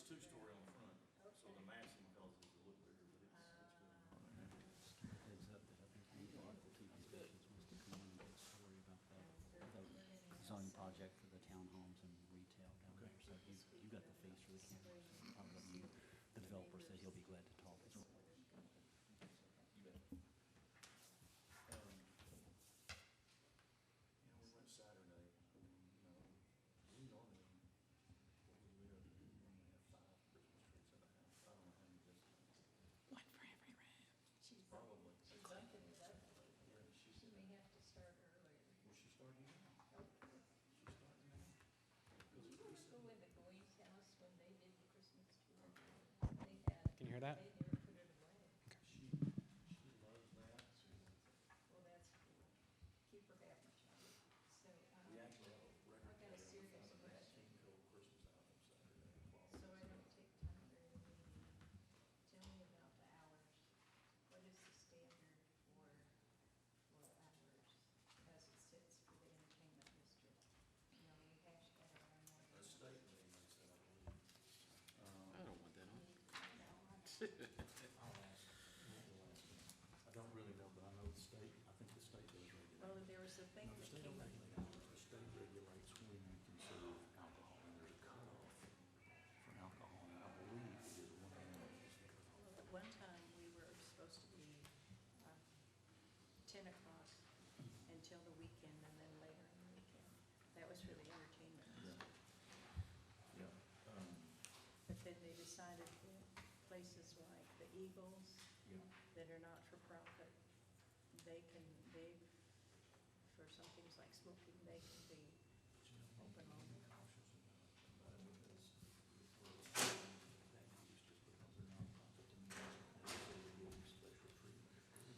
two-story on the front, so the massing causes it to look bigger, but it's still. Heads up that I think one of the local TV stations wants to come in and get a story about the zoning project for the townhomes and retail down there. So you got the face for the camera, so I'll let you, the developer said he'll be glad to talk as well. You bet. We went Saturday, we normally, where we live, we normally have 5 Christmas trees in the house. I don't know how many this time. One for every round. Probably. She's bumping it up. Yeah, She may have to start earlier. was she starting now? Okay. She's starting now? Did you ever go in the Goins house when they did the Christmas tree? Can you hear that? They never put it away. She loves that. Well, that's cool. Keep her happy, Charlie. So, We actually have a record. I've got a serious Found a Nat question. King Cole Christmas album Saturday. So I don't take time during the meeting. Tell me about the hours. What is the standard for hours as it sits for the entertainment district? You know, we hashed that around more A than. state meeting, they said, I believe. I don't want that on. I'll ask. I don't really know, but I know the state, I think the state does regulate. Well, there was a thing No, the that state came don't up. regulate hours. The state regulates when you can serve alcohol, and there's a cutoff for alcohol, and I believe it is 1 a.m. is the cutoff. Well, at one time, we were supposed to be 10 o'clock until the weekend and then later in the weekend. That was for the entertainment. Yeah. But then they decided that places like the Eagles Yeah. that are not for profit, they, for some things like smoking, they can be open longer. Cautious about it because that use just because they're nonprofit to me doesn't necessarily give them special treatment.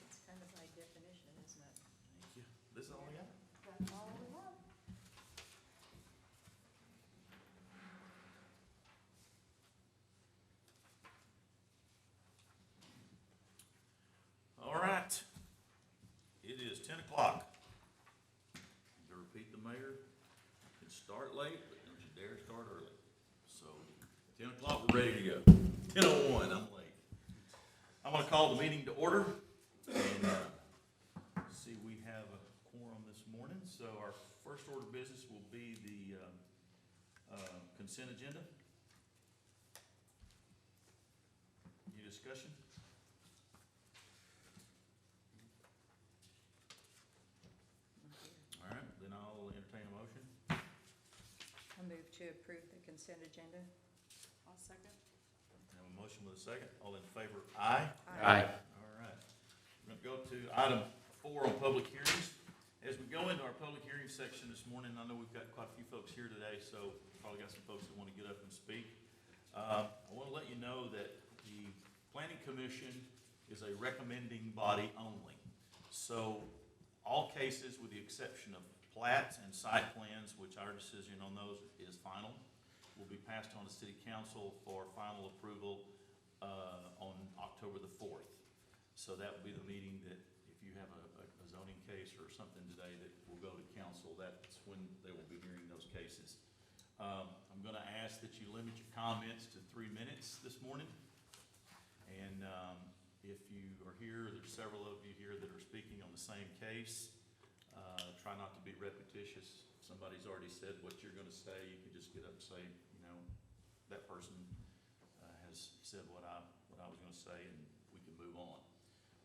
It's kind of by definition, isn't it? Thank you. This is all I got? That's all we have. All right. It is 10 o'clock. To repeat the mayor, you can start late, but don't you dare start early. So 10 o'clock, we're ready to go. 10:01, I'm late. I'm gonna call the meeting to order. And see, we have a quorum this morning. So our first order of business will be the consent agenda. Any discussion? All right, then I'll entertain a motion. I move to approve the consent agenda. I'll second. I have a motion with a second. All in favor, aye? Aye. All right. We're gonna go to item 4 on public hearings. As we go into our public hearing section this morning, I know we've got quite a few folks here today, so probably got some folks that want to get up and speak. I want to let you know that the planning commission is a recommending body only. So all cases, with the exception of plats and site plans, which our decision on those is final, will be passed on to city council for final approval on October the 4th. So that will be the meeting that if you have a zoning case or something today that will go to council, that's when they will be hearing those cases. I'm gonna ask that you limit your comments to 3 minutes this morning. And if you are here, there's several of you here that are speaking on the same case. Try not to be repetitious. If somebody's already said what you're gonna say, you can just get up and say, that person has said what I was gonna say, and we can move on.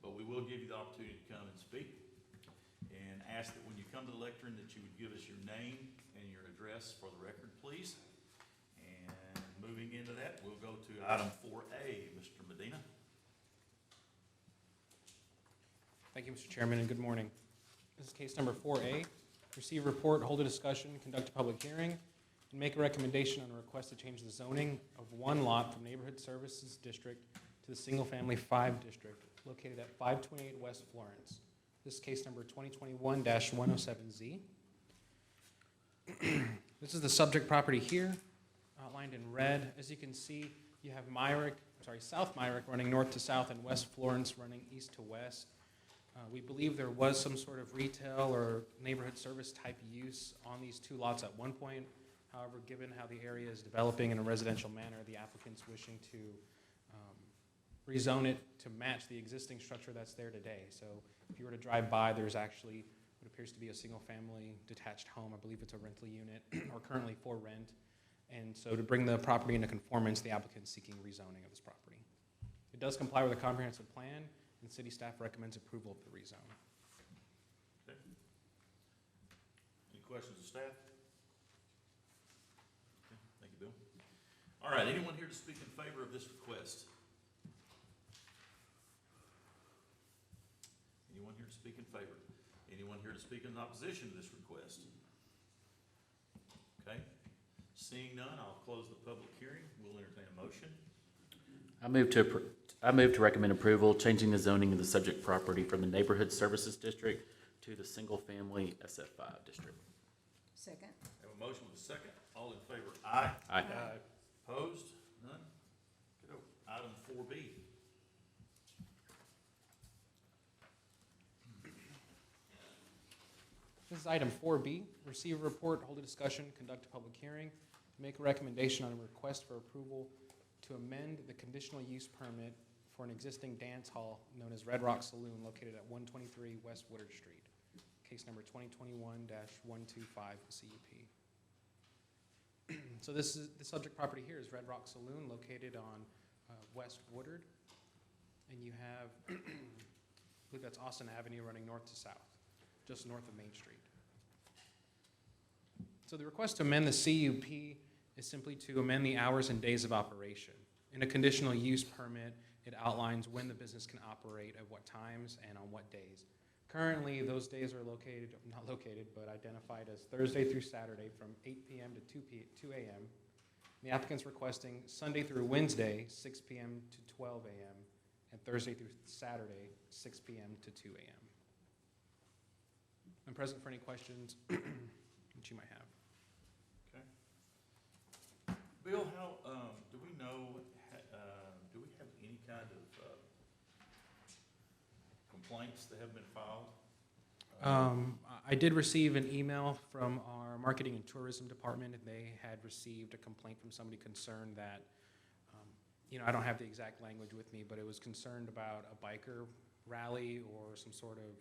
But we will give you the opportunity to come and speak, and ask that when you come to the lectern that you would give us your name and your address for the record, please. And moving into that, we'll go to item 4A, Mr. Medina. Thank you, Mr. Chairman, and good morning. This is case number 4A. Receive a report, hold a discussion, conduct a public hearing, and make a recommendation on a request to change the zoning of one lot from Neighborhood Services District to the Single Family 5 District, located at 528 West Florence. This is case number 2021-107Z. This is the subject property here, outlined in red. As you can see, you have South Myrick running north to south and West Florence running east to west. We believe there was some sort of retail or neighborhood service type use on these two lots at one point. However, given how the area is developing in a residential manner, the applicant's wishing to rezone it to match the existing structure that's there today. So if you were to drive by, there's actually what appears to be a single-family detached home. I believe it's a rental unit or currently for rent. And so to bring the property into conformance, the applicant is seeking rezoning of this property. It does comply with a comprehensive plan, and city staff recommends approval of the rezone. Okay. Any questions of staff? Okay, thank you, Bill. All right, anyone here to speak in favor of this request? Anyone here to speak in favor? Anyone here to speak in opposition to this request? Okay, seeing none, I'll close the public hearing. We'll entertain a motion. I move to recommend approval, changing the zoning of the subject property from the Neighborhood Services District to the Single Family SF5 District. Second. Have a motion with a second. All in favor, aye. Aye. Opposed? None? Go. Item 4B. This is item 4B, receive a report, hold a discussion, conduct a public hearing, make a recommendation on a request for approval to amend the conditional use permit for an existing dance hall known as Red Rock Saloon located at 123 West Woodard Street. Case number 2021-125 CUP. So this is, the subject property here is Red Rock Saloon located on West Woodard. And you have, I believe that's Austin Avenue running north to south, just north of Main Street. So the request to amend the CUP is simply to amend the hours and days of operation. In a conditional use permit, it outlines when the business can operate, at what times, and on what days. Currently, those days are identified as Thursday through Saturday from 8 p.m. to 2 a.m. The applicant's requesting Sunday through Wednesday, 6 p.m. to 12 a.m., and Thursday through Saturday, 6 p.m. to 2 a.m. I'm present for any questions that you might have. Okay. Bill, how, do we know, do we have any kind of complaints that have been filed? I did receive an email from our marketing and tourism department, and they had received a complaint from somebody concerned that, I don't have the exact language with me, but it was concerned about a biker rally or some sort of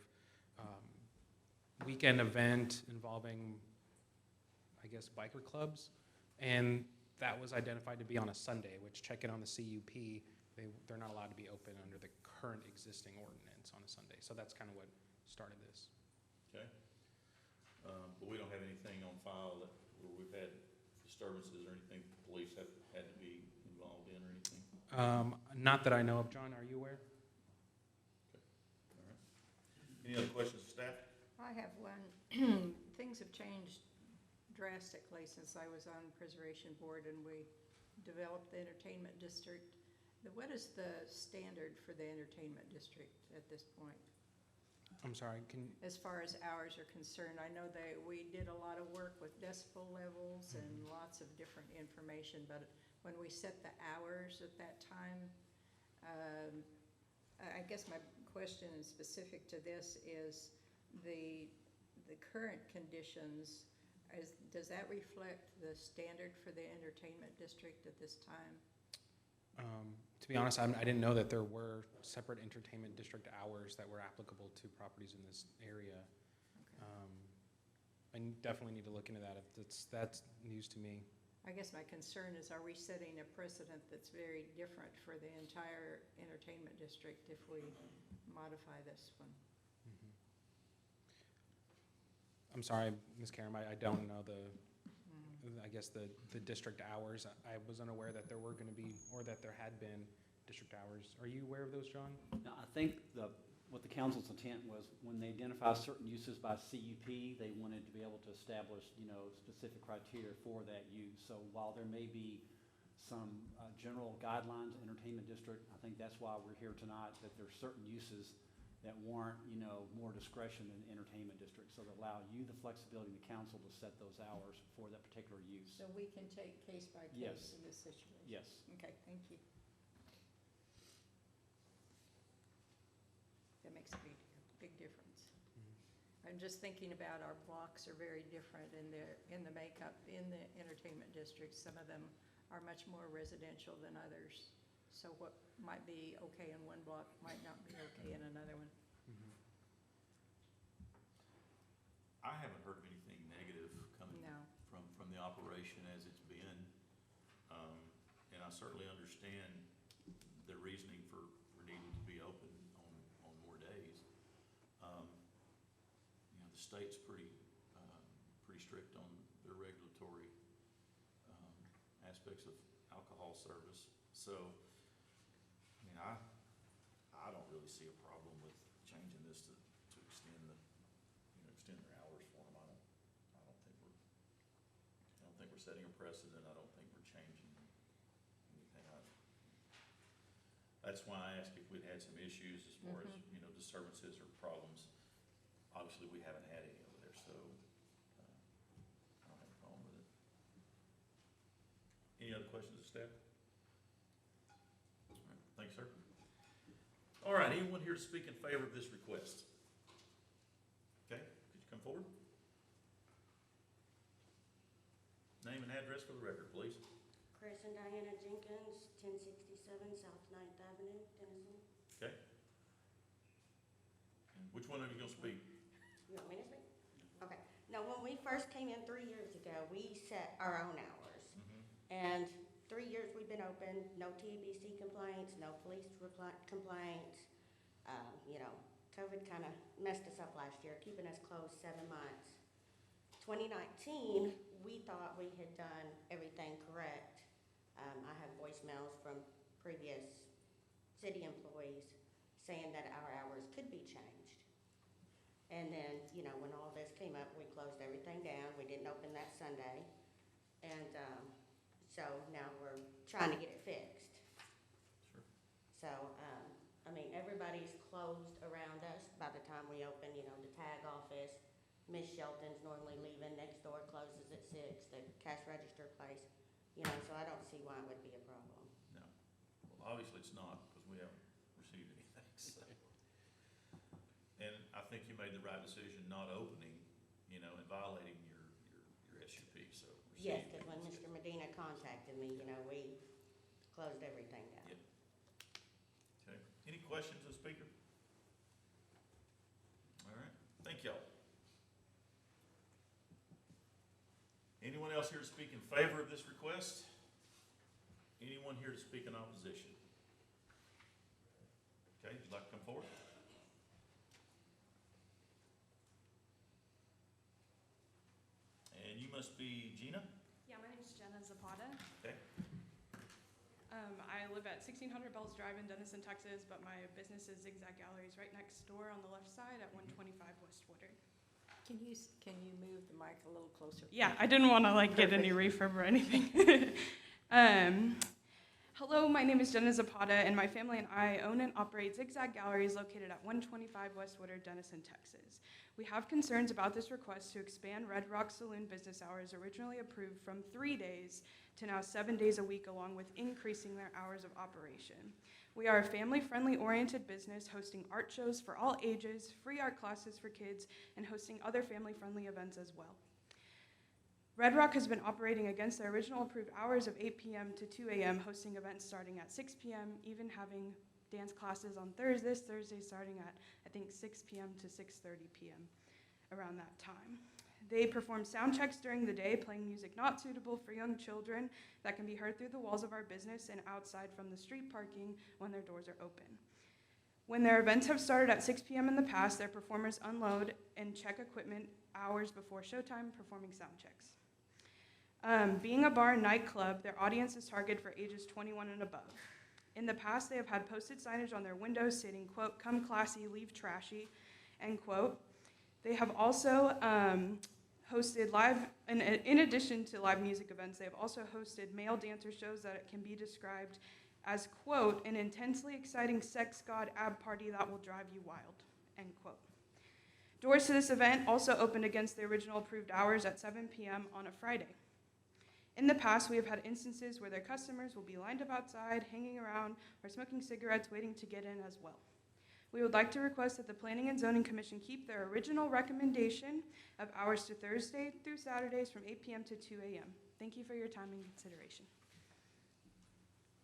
weekend event involving, I guess, biker clubs. And that was identified to be on a Sunday, which, checking on the CUP, they're not allowed to be open under the current existing ordinance on a Sunday. So that's kind of what started this. Okay. But we don't have anything on file that, where we've had disturbances or anything the police have had to be involved in or anything? Not that I know of. John, are you aware? Okay. All right. Any other questions of staff? I have one. Things have changed drastically since I was on Preservation Board and we developed the entertainment district. What is the standard for the entertainment district at this point? I'm sorry, As far as hours are concerned, I know that we did a lot of work with decibel levels and lots of different information, but when we set the hours at that time, I guess my question is specific to this is the current conditions, does that reflect the standard for the entertainment district at this time? to be honest, I didn't know that there were separate entertainment district hours that were applicable to properties in this area. Okay. I definitely need to look into that. That's news to me. I guess my concern is, are we setting a precedent that's very different for the entire entertainment district if we modify this one? I'm sorry, Ms. Karam, I don't know I guess the district hours. I was unaware that there were going to be, or that there had been district hours. Are you aware of those, John? Now, I think what the council's intent was, when they identify certain uses by CUP, they wanted to be able to establish, specific criteria for that use. So while there may be some general guidelines, entertainment district, I think that's why we're here tonight, that there's certain uses that warrant, more discretion in the entertainment district, so that allow you the flexibility in the council to set those hours for that particular use. So we can take case by Yes. case in this situation? Yes. Okay, thank you. That makes it easier. big difference. I'm just thinking about our blocks are very different in the makeup, in the entertainment districts. Some of them are much more residential than others. So what might be okay in one block might not be okay in another one. I haven't heard of anything negative coming No. from the operation as it's been. And I certainly understand the reasoning for needing to be open on more days. You know, the state's pretty strict on their regulatory aspects of alcohol service. So, I mean, I don't really see a problem with changing this to extend extend their hours for them. I don't think we're setting a precedent. I don't think we're changing anything. That's why I asked if we'd had some issues as far as, disturbances or problems. Obviously, we haven't had any over there, so, I don't have a problem with it. Any other questions of staff? All right, thanks, sir. All right, anyone here to speak in favor of this request? Okay, could you come forward? Name and address for the record, please. Chris and Diana Jenkins, 1067 South 9th Avenue, Denison. Okay. And which one of you gonna speak? You want me to speak? Okay. Now, when we first came in 3 years ago, we set our own hours. And 3 years we've been open, no TABC complaints, no police complaints. COVID kind of messed us up last year, keeping us closed 7 months. 2019, we thought we had done everything correct. I have voicemails from previous city employees saying that our hours could be changed. And then, when all this came up, we closed everything down. We didn't open that Sunday. And so now we're trying to get it fixed. Sure. So, everybody's closed around us by the time we open, the tag office. Miss Shelton's normally leaving, next door closes at 6, the cash register place, so I don't see why it would be a problem. No. Well, obviously it's not, because we haven't received anything, so. And I think you made the right decision not opening, and violating your SUP, so. Yes, because when Mr. Medina contacted me, we closed everything down. Yep. Okay. Any questions of the speaker? All right, thank y'all. Anyone else here to speak in favor of this request? Anyone here to speak in opposition? Okay, would you like to come forward? And you must be Gina? Yeah, my name is Jenna Zapata. Okay. I live at 1600 Bells Drive in Denison, Texas, but my business is Zigzag Galleries right next door on the left side at 125 West Woodard. Can you move the mic a little closer? Yeah, I didn't want to get any refurb or anything. Hello, my name is Jenna Zapata, and my family and I own and operate Zigzag Galleries located at 125 West Woodard, Denison, Texas. We have concerns about this request to expand Red Rock Saloon business hours originally approved from 3 days to now 7 days a week, along with increasing their hours of operation. We are a family-friendly oriented business hosting art shows for all ages, free art classes for kids, and hosting other family-friendly events as well. Red Rock has been operating against their original approved hours of 8 p.m. to 2 a.m., hosting events starting at 6 p.m., even having dance classes on Thursday starting at, I think, 6 p.m. to 6:30 p.m. around that time. They perform sound checks during the day, playing music not suitable for young children that can be heard through the walls of our business and outside from the street parking when their doors are open. When their events have started at 6 p.m. in the past, their performers unload and check equipment hours before showtime, performing sound checks. Being a bar and nightclub, their audience is targeted for ages 21 and above. In the past, they have had posted signage on their windows stating, quote, "Come classy, leave trashy," end quote. They have also hosted in addition to live music events, they have also hosted male dancer shows that can be described as, quote, "an intensely exciting sex god ab party that will drive you wild," end quote. Doors to this event also opened against the original approved hours at 7 p.m. on a Friday. In the past, we have had instances where their customers will be lined up outside, hanging around, or smoking cigarettes, waiting to get in as well. We would like to request that the Planning and Zoning Commission keep their original recommendation of hours to Thursday through Saturdays from 8 p.m. to 2 a.m. Thank you for your time and consideration.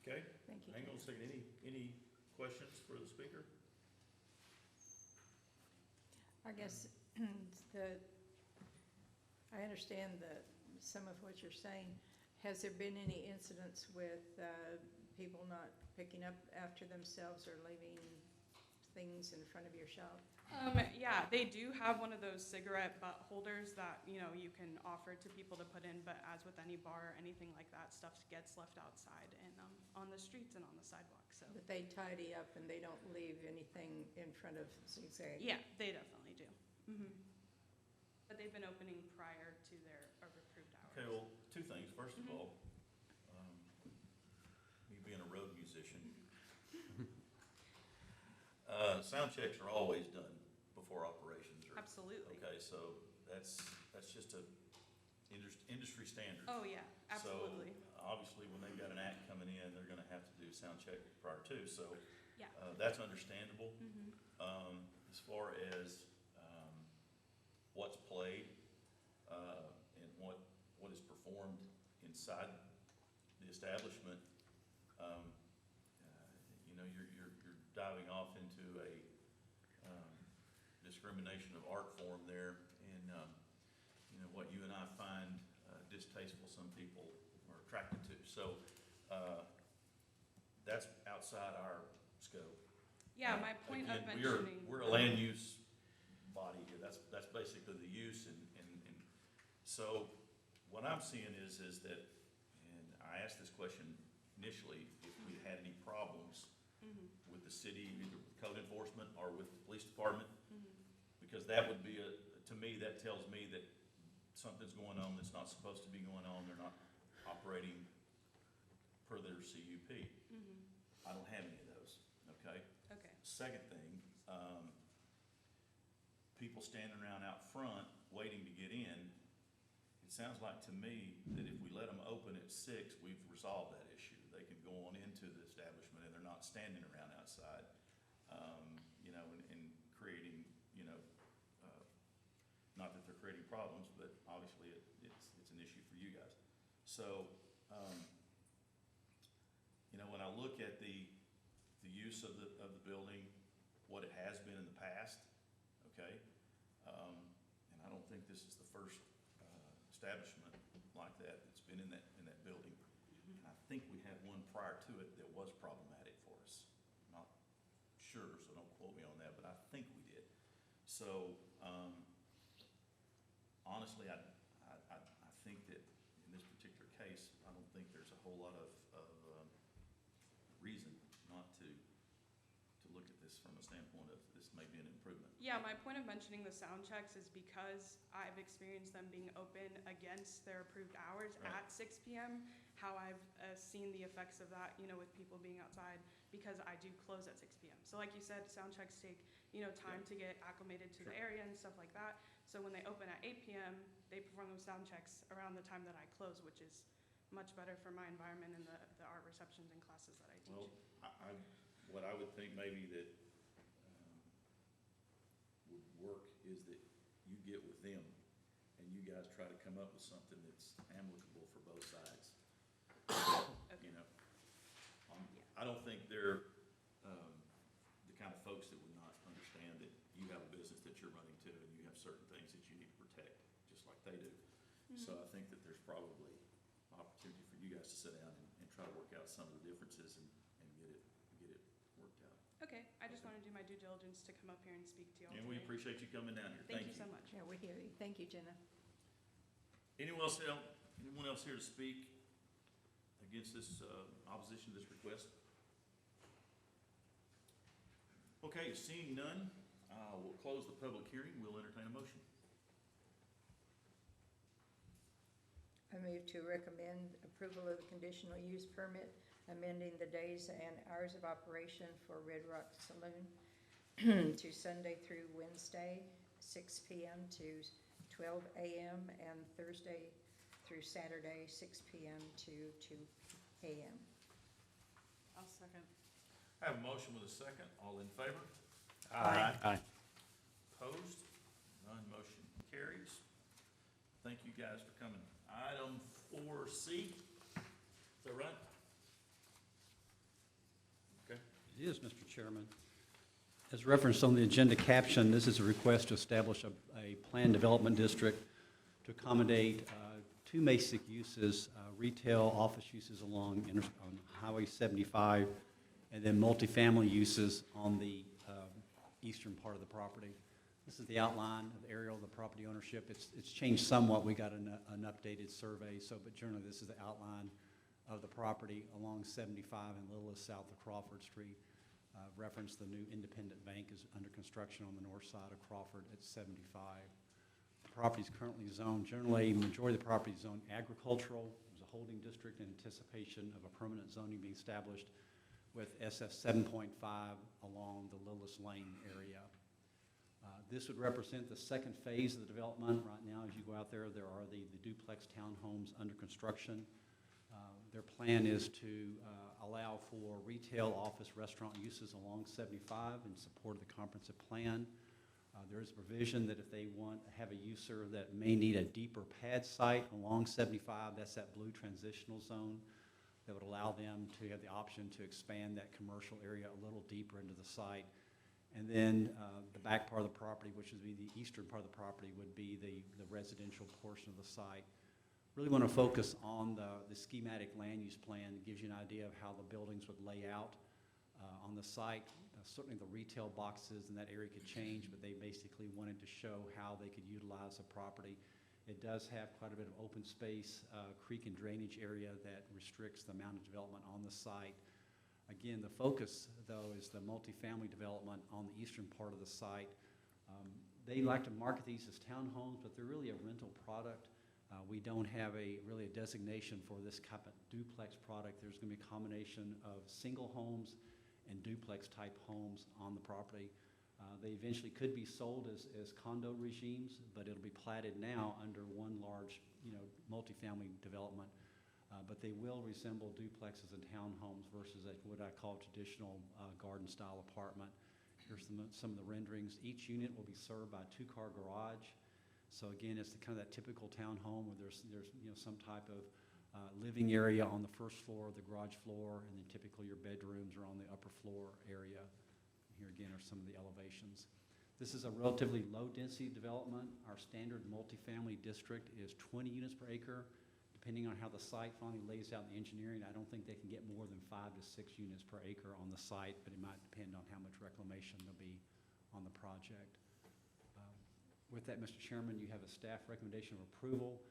Okay, Thank you. hang on a second, any questions for the speaker? I guess I understand some of what you're saying. Has there been any incidents with people not picking up after themselves or leaving things in front of your shop? Yeah, they do have one of those cigarette butt holders that, you can offer to people to put in, but as with any bar or anything like that, stuff gets left outside and on the streets and on the sidewalk, so. But they tidy up and they don't leave anything in front of Zigzag? Yeah, they definitely do. But they've been opening prior to their approved hours. Okay, well, two things. First of Mhm. all, me being a road musician, sound checks are always done before operations are. Absolutely. Okay, so that's just a industry standard. Oh, yeah, absolutely. So, obviously, when they've got an act coming in, they're gonna have to do sound check prior to, so, Yeah. that's understandable. Mhm. As far as, what's played, and what is performed inside the establishment, you're diving off into a, discrimination of art form there, and, what you and I find distasteful, some people are attracted to. So, that's outside our scope. Yeah, my point of Again, mentioning. We're a land use body here, that's basically the use, and so, what I'm seeing is that, and I asked this question initially, if we had any problems Mhm. with the city, either with code enforcement or with the police department, Mhm. because that would be to me, that tells me that something's going on that's not supposed to be going on, they're not operating per their CUP. Mhm. I don't have any of those, okay? Okay. Second thing, people standing around out front waiting to get in, it sounds like to me that if we let them open at 6, we've resolved that issue. They can go on into the establishment and they're not standing around outside, and creating, not that they're creating problems, but obviously it's an issue for you guys. So, when I look at the use of the building, what it has been in the past, okay? And I don't think this is the first establishment like that that's been in that building. And I think we had one prior to it that was problematic for us. Not sure, so don't quote me on that, but I think we did. So, honestly, I think that in this particular case, I don't think there's a whole lot of reason not to look at this from a standpoint of this may be an improvement. Yeah, my point of mentioning the sound checks is because I've experienced them being open against their approved hours Right. at 6 p.m., how I've seen the effects of that, with people being outside, because I do close at 6 p.m. So like you said, sound checks take, time to get acclimated to the area and stuff like that. So when they open at 8 p.m., they perform those sound checks around the time that I close, which is much better for my environment and the art receptions and classes that I teach. Well, what I would think maybe that would work is that you get with them and you guys try to come up with something that's amicable for both sides. Okay. I don't think they're the kind of folks that would not understand that you have a business that you're running to and you have certain things that you need to protect, just like they do. So I think that there's probably opportunity for you guys to sit down and try to work out some of the differences and get it worked out. Okay, I just want to do my due diligence to come up here and speak to you all And we today. appreciate you coming down here. Thank you so much. Yeah, we hear you. Thank you, Jenna. Anyone else here to speak against this, opposition to this request? Okay, seeing none, we'll close the public hearing. We'll entertain a motion. I move to recommend approval of the conditional use permit, amending the days and hours of operation for Red Rock Saloon to Sunday through Wednesday, 6 p.m. to 12 a.m., and Thursday through Saturday, 6 p.m. to 2 a.m. I'll second. I have a motion with a second. All in favor? Aye. Aye. Opposed? None, motion carries. Thank you guys for coming. Item 4C, is that right? Okay. It is, Mr. Chairman. As referenced on the agenda caption, this is a request to establish a planned development district to accommodate two basic uses, retail office uses on Highway 75, and then multifamily uses on the eastern part of the property. This is the outline of the aerial of the property ownership. It's changed somewhat. We got an updated survey, but generally this is the outline of the property along 75 and Littlest south of Crawford Street. Reference the new Independent Bank is under construction on the north side of Crawford at 75. The property is currently zoned, generally, majority of the property is zoned agricultural. There's a holding district in anticipation of a permanent zoning being established with SF 7.5 along the Littlest Lane area. This would represent the second phase of the development. Right now, as you go out there, there are the duplex townhomes under construction. Their plan is to allow for retail, office, restaurant uses along 75 in support of the comprehensive plan. There is provision that if they have a user that may need a deeper pad site along 75, that's that blue transitional zone, that would allow them to have the option to expand that commercial area a little deeper into the site. And then the back part of the property, which would be the eastern part of the property, would be the residential portion of the site. Really want to focus on the schematic land use plan. It gives you an idea of how the buildings would lay out on the site. Certainly the retail boxes in that area could change, but they basically wanted to show how they could utilize the property. It does have quite a bit of open space, creek and drainage area that restricts the amount of development on the site. Again, the focus, though, is the multifamily development on the eastern part of the site. They like to market these as townhomes, but they're really a rental product. We don't have really a designation for this type of duplex product. There's going to be a combination of single homes and duplex type homes on the property. They eventually could be sold as condo regimes, but it'll be platted now under one large, multifamily development. But they will resemble duplexes and townhomes versus what I call traditional garden style apartment. Here's some of the renderings. Each unit will be served by a two-car garage. So again, it's kind of that typical townhome where there's some type of living area on the first floor, the garage floor, and then typically your bedrooms are on the upper floor area. Here again are some of the elevations. This is a relatively low-density development. Our standard multifamily district is 20 units per acre. Depending on how the site finally lays out in the engineering, I don't think they can get more than 5 to 6 units per acre on the site, but it might depend on how much reclamation there'll be on the project. With that, Mr. Chairman, you have a staff recommendation of approval.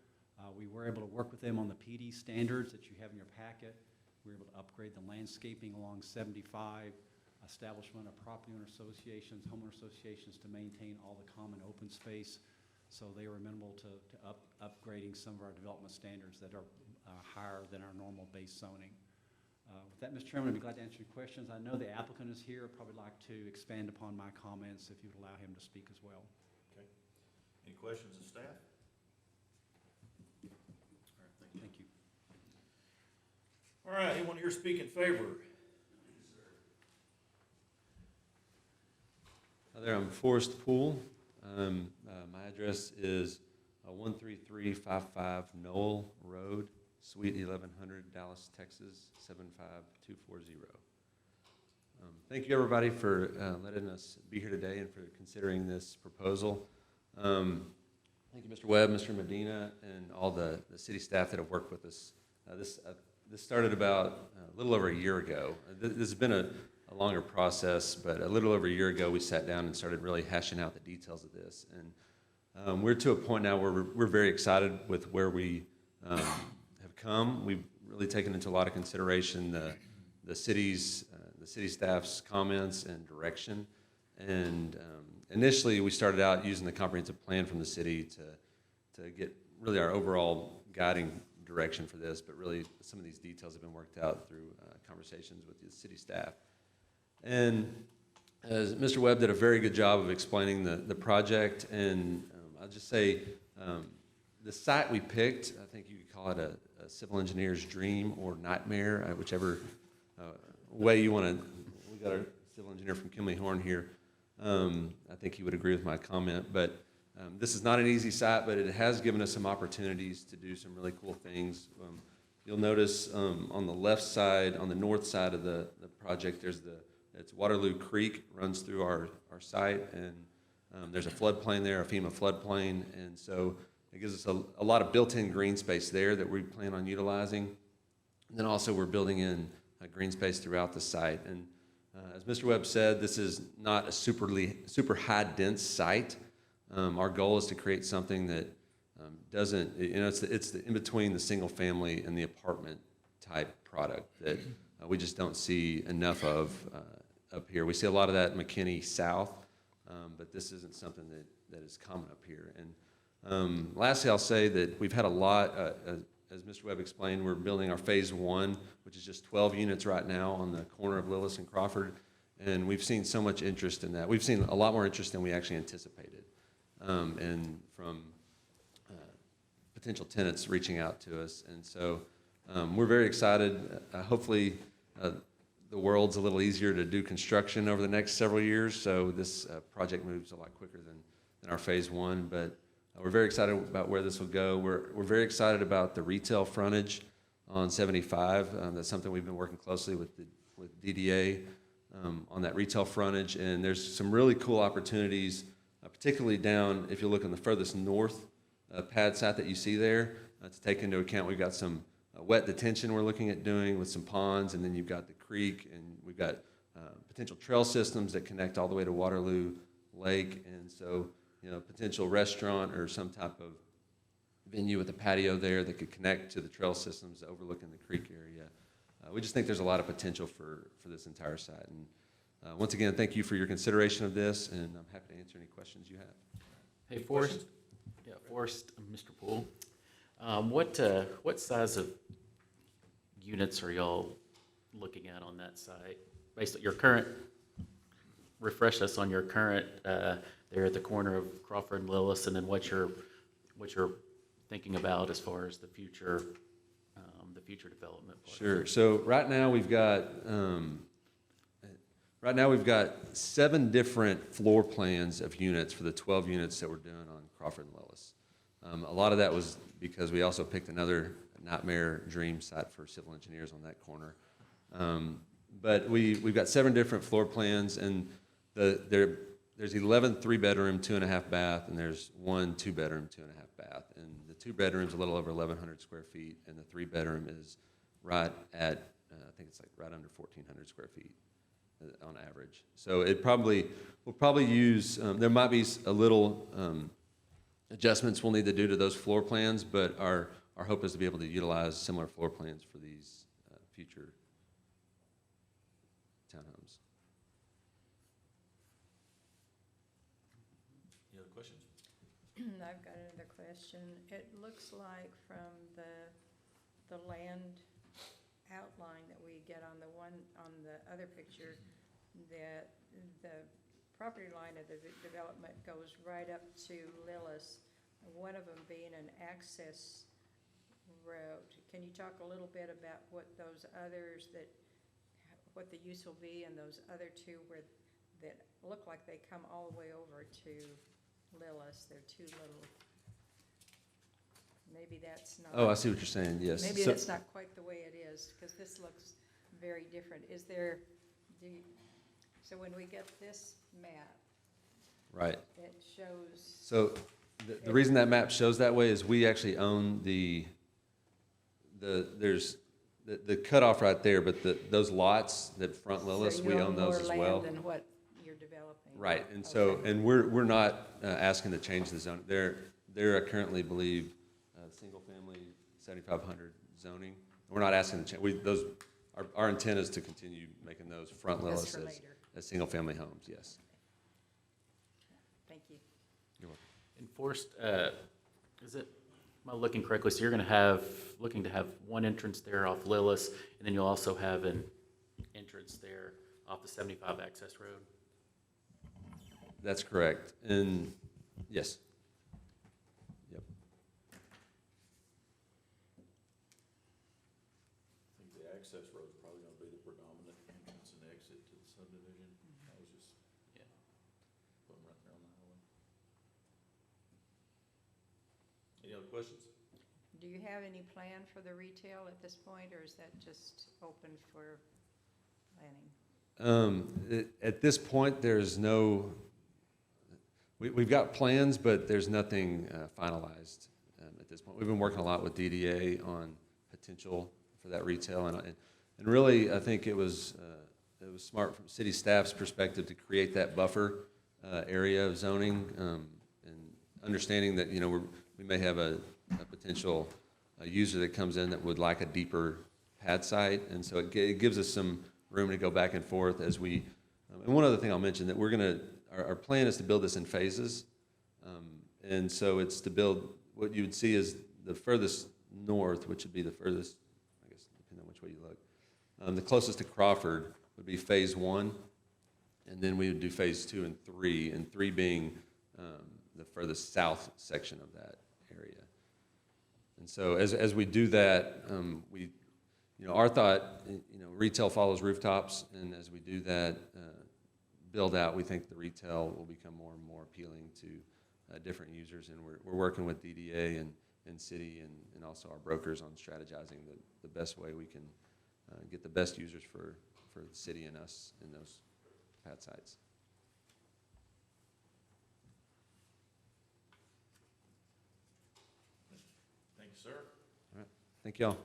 We were able to work with them on the PD standards that you have in your packet. We were able to upgrade the landscaping along 75, establishment of property owner associations, homeowner associations to maintain all the common open space. So they were amenable to upgrading some of our development standards that are higher than our normal base zoning. With that, Mr. Chairman, I'd be glad to answer your questions. I know the applicant is here. I'd probably like to expand upon my comments if you'd allow him to speak as well. Okay. Any questions of staff? All right, thank you. All right, anyone here speak in favor? Hi there, I'm Forrest Poole. My address is 13355 Knoll Road, Suite 1100, Dallas, Texas, 75240. Thank you, everybody, for letting us be here today and for considering this proposal. Thank you, Mr. Webb, Mr. Medina, and all the city staff that have worked with us. This started about a little over a year ago. This has been a longer process, but a little over a year ago, we sat down and started really hashing out the details of this. And we're to a point now where we're very excited with where we have come. We've really taken into a lot of consideration the city staff's comments and direction. And initially, we started out using the comprehensive plan from the city to get really our overall guiding direction for this, but really some of these details have been worked out through conversations with the city staff. And as Mr. Webb did a very good job of explaining the project, and I'll just say the site we picked, I think you could call it a civil engineer's dream or nightmare, whichever way you want to. We got our civil engineer from Kimley Horn here. I think he would agree with my comment, but this is not an easy site, but it has given us some opportunities to do some really cool things. You'll notice on the left side, on the north side of the project, it's Waterloo Creek runs through our site, and there's a floodplain there, a FEMA floodplain, and so it gives us a lot of built-in green space there that we plan on utilizing. And then also we're building in green space throughout the site. And as Mr. Webb said, this is not a super high dense site. Our goal is to create something that doesn't, it's the in between the single family and the apartment type product that we just don't see enough of up here. We see a lot of that in McKinney South, but this isn't something that is common up here. And lastly, I'll say that we've had a lot, as Mr. Webb explained, we're building our phase 1, which is just 12 units right now on the corner of Lillis and Crawford, and we've seen so much interest in that. We've seen a lot more interest than we actually anticipated, and from potential tenants reaching out to us. And so we're very excited. Hopefully the world's a little easier to do construction over the next several years, so this project moves a lot quicker than our phase 1, but we're very excited about where this will go. We're very excited about the retail frontage on 75. That's something we've been working closely with DDA on that retail frontage, and there's some really cool opportunities, particularly down, if you look on the furthest north pad site that you see there, to take into account. We've got some wet detention we're looking at doing with some ponds, and then you've got the creek, and we've got potential trail systems that connect all the way to Waterloo Lake, and so potential restaurant or some type of venue with a patio there that could connect to the trail systems overlooking the creek area. We just think there's a lot of potential for this entire site. And once again, thank you for your consideration of this, and I'm happy to answer any questions you have. Hey, Forrest. Yeah, Forrest, Mr. Poole. What size of units are y'all looking at on that site? Based on your current, refresh us on your current, there at the corner of Crawford and Lillis, and then what you're thinking about as far as the future development. Sure. So right now we've got 7 different floor plans of units for the 12 units that we're doing on Crawford and Lillis. A lot of that was because we also picked another nightmare dream site for civil engineers on that corner. But we've got 7 different floor plans, and there's 11 3-bedroom, 2.5 bath, and there's 1 2-bedroom, 2.5 bath. And the 2-bedroom's a little over 1,100 square feet, and the 3-bedroom is right at, I think it's like right under 1,400 square feet on average. So we'll probably use, there might be a little adjustments we'll need to do to those floor plans, but our hope is to be able to utilize similar floor plans for these future townhomes. Any other questions? I've got another question. It looks like from the land outline that we get on the other picture, that the property line of the development goes right up to Lillis, one of them being an access road. Can you talk a little bit about what those others what the use will be, and those other 2 that look like they come all the way over to Lillis? They're 2 little, maybe that's not. Oh, I see what you're saying, yes. Maybe that's not quite the way it is, because this looks very different. So when we get this map, Right. it shows. So the reason that map shows that way is we actually own there's the cutoff right there, but those lots that front Lillis, we own those as well. More land than what you're developing. Right, and so, Okay. and we're not asking to change the zone. They're currently, believe, single-family 7,500 zoning. We're not asking to change, our intent is to continue making those front That's Lillis for as later. single-family homes, yes. Thank you. You're welcome. And Forrest, am I looking correctly? So you're looking to have one entrance there off Lillis, and then you'll also have an entrance there off the 75 access road? That's correct, and yes. Yep. I think the access road is probably gonna be the predominant entrance and exit to the subdivision. That was just. Yeah. questions? Do you have any plan for the retail at this point, or is that just open for planning? At this point, there's no, we've got plans, but there's nothing finalized at this point. We've been working a lot with DDA on potential for that retail, and really, I think it was smart from city staff's perspective to create that buffer area of zoning, and understanding that, we may have a potential user that comes in that would like a deeper pad site, and so it gives us some room to go back and forth as we, and one other thing I'll mention, that our plan is to build this in phases, and so it's to build, what you would see is the furthest north, which would be the furthest, I guess, depending on which way you look, the closest to Crawford would be phase 1, and then we would do phase 2 and 3, and 3 being the furthest south section of that area. And so as we do that, our thought, retail follows rooftops, and as we do that build out, we think the retail will become more and more appealing to different users, and we're working with DDA and city and also our brokers on strategizing the best way we can get the best users for the city and us in those pad sites. Thank you, sir. All right, thank y'all.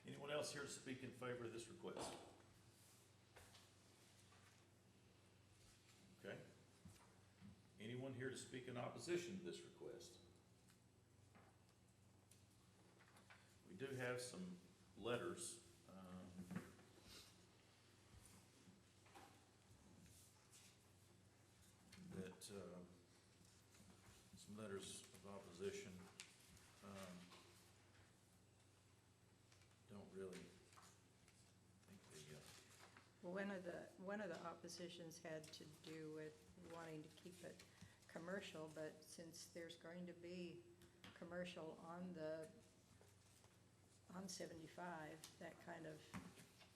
Anyone else here to speak in favor of this request? Okay. Anyone here to speak in opposition to this request? We do have some letters. Some letters of opposition. Don't really think they, Well, one of the oppositions had to do with wanting to keep it commercial, but since there's going to be commercial on 75, that kind of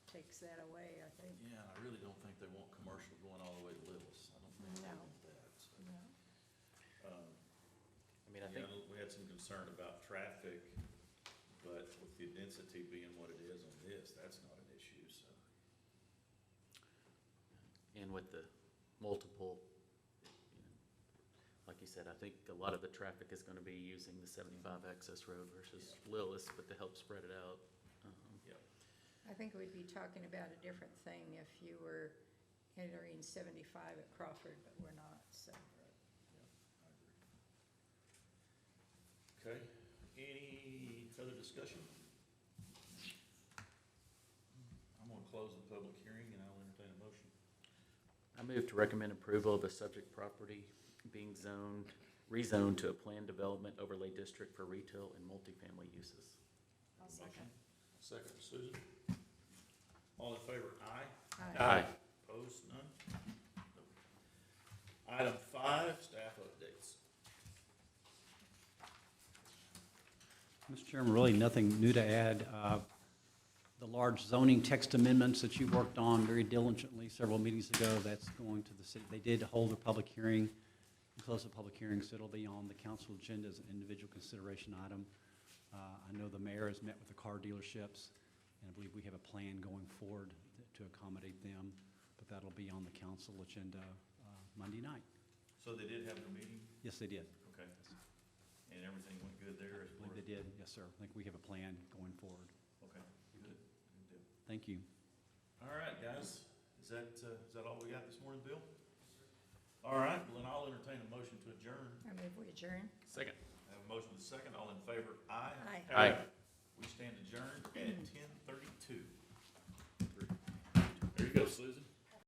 takes that away, I think. yeah, I really don't think they want commercial going all the way to Lillis. I don't think they No. want that, so. No. I think, We had some concern about traffic, but with the density being what it is on this, that's not an issue, so. and with the multiple, like you said, I think a lot of the traffic is gonna be using the 75 access road versus Lillis, but to help spread it out. I think we'd be talking about a different thing if you were entering 75 at Crawford, but we're not, so. Okay, any further discussion? I'm gonna close the public hearing and I'll entertain a motion. I move to recommend approval of the subject property being rezoned to a planned development overlay district for retail and multifamily uses. I'll second. Second, Susan. All in favor, aye? Aye. Opposed, none? Item 5, staff updates. Mr. Chairman, really nothing new to add. The large zoning text amendments that you worked on very diligently several meetings ago, that's going to the city. They did hold a public hearing, close the public hearing, so it'll be on the council agenda as an individual consideration item. I know the mayor has met with the car dealerships, and I believe we have a plan going forward to accommodate them, but that'll be on the council agenda Monday night. So they did have their meeting? Yes, they did. Okay. And everything went good there as I far believe as? they did, yes, sir. I think we have a plan going forward. Okay, good. Good deal. Thank you. All right, guys, is that all we got this morning, Bill? All right, well, then I'll entertain a motion to adjourn. I move we adjourn. Second. I have a motion to second, all in favor, aye? Aye. We stand adjourned at 10:32. There you go, Susan.